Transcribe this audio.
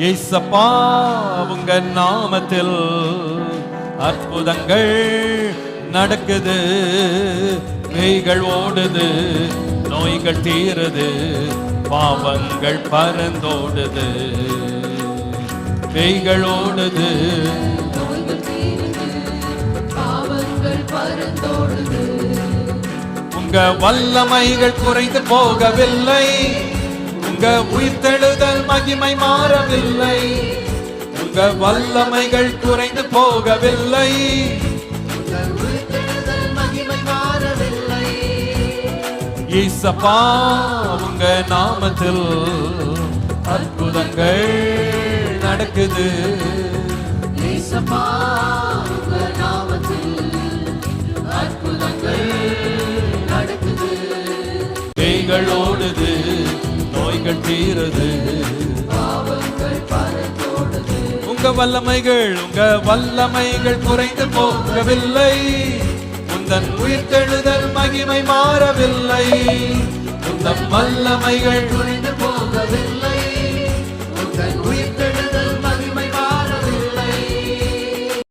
ஏசப்பா உங்க நாமத்தில் அற்புதங்கள் நடக்குது, பேய்கள் ஓடுது, நோய்கள் தீருது, பாவங்கள் பறந்தோடுது. பேய்கள் ஓடுது, உங்க வல்லமைகள் குறைந்து போகவில்லை, உங்க உயிர்த்தெழுதல் மகிமை மாறவில்லை. உங்க வல்லமைகள் குறைந்து போகவில்லை, ஏசப்பா உங்க நாமத்தில் அற்புதங்கள் நடக்குது. பேய்கள் ஓடுது, நோய்கள் தீருது, உங்க வல்லமைகள் குறைந்து போகவில்லை, உந்தன் உயிர்த்தெழுதல் மகிமை மாறவில்லை. உந்தன் வல்லமைகள் குறைந்து போகவில்லை,